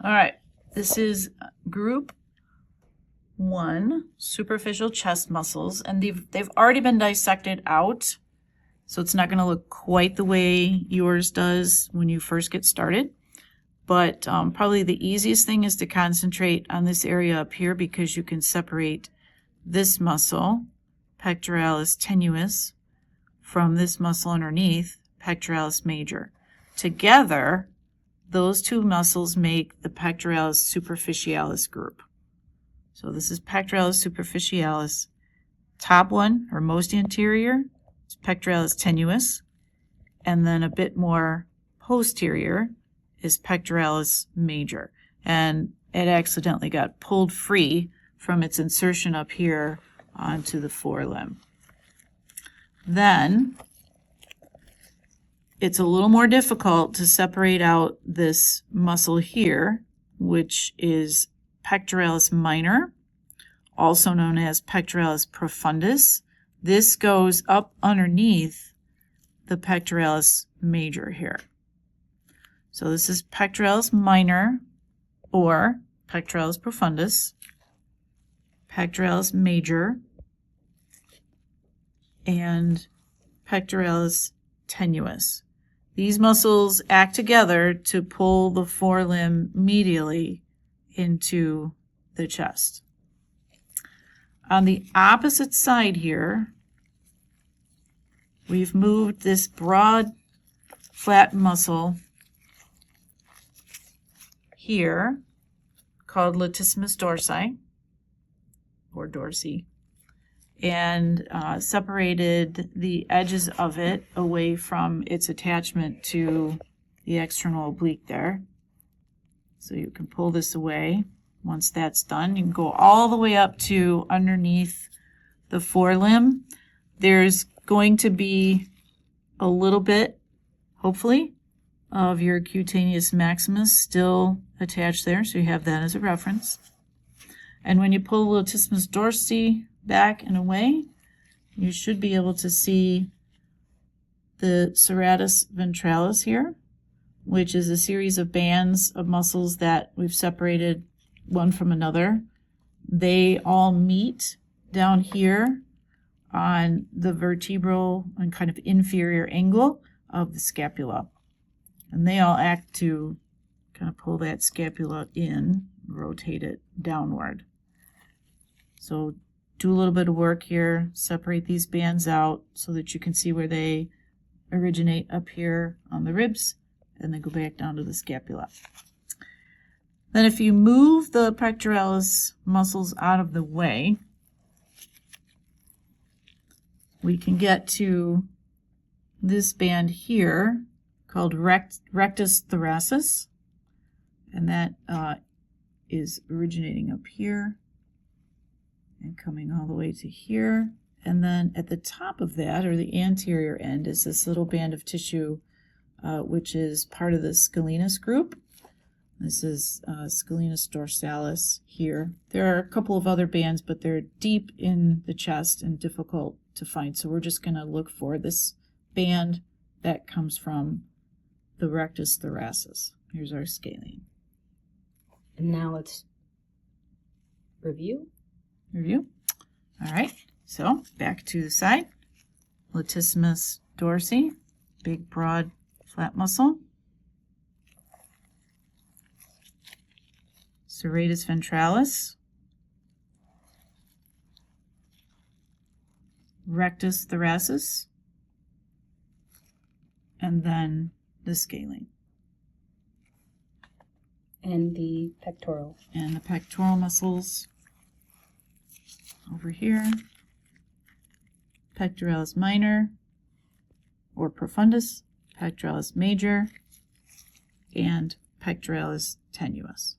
All right, this is group 1, superficial chest muscles, and they've already been dissected out, so it's not going to look quite the way yours does when you first get started. But probably the easiest thing is to concentrate on this area up here, because you can separate this muscle, pectoralis tenuis, from this muscle underneath, pectoralis major. Together, those two muscles make the pectoralis superficialis group. So this is pectoralis superficialis. Top one, or most anterior, is pectoralis tenuis, and then a bit more posterior is pectoralis major. And it accidentally got pulled free from its insertion up here onto the forelimb. Then it's a little more difficult to separate out this muscle here, which is pectoralis minor, also known as pectoralis profundus. This goes up underneath the pectoralis major here. So this is pectoralis minor, or pectoralis profundus, pectoralis major, and pectoralis tenuis. These muscles act together to pull the forelimb medially into the chest. On the opposite side here, we've moved this broad, flat muscle here, called Latissimus dorsi, or dorsi, and separated the edges of it away from its attachment to the external oblique there. So you can pull this away. Once that's done, you can go all the way up to underneath the forelimb. There's going to be a little bit, hopefully, of your cutaneous maximus still attached there, so you have that as a reference. And when you pull the Latissimus dorsi back and away, you should be able to see the serratus ventralis here, which is a series of bands of muscles that we've separated one from another. They all meet down here on the vertebral and kind of inferior angle of the scapula. And they all act to kind of pull that scapula in, rotate it downward. So do a little bit of work here, separate these bands out so that you can see where they originate up here on the ribs, and then go back down to the scapula. Then if you move the pectoralis muscles out of the way, we can get to this band here called rectus thoracis, and that is originating up here and coming all the way to here. And then at the top of that, or the anterior end, is this little band of tissue which is part of the scalenus group. This is scalenus dorsalis here. There are a couple of other bands, but they're deep in the chest and difficult to find. So we're just going to look for this band that comes from the rectus thoracis. Here's our scalene. And now let's review. All right, so back to the side. Latissimus dorsi, big, broad, flat muscle. Serratus ventralis. Rectus thoracis. And then the scalene. And the pectoral. And the pectoral muscles over here. Pectoralis minor, or profundus, pectoralis major, and pectoralis tenuis.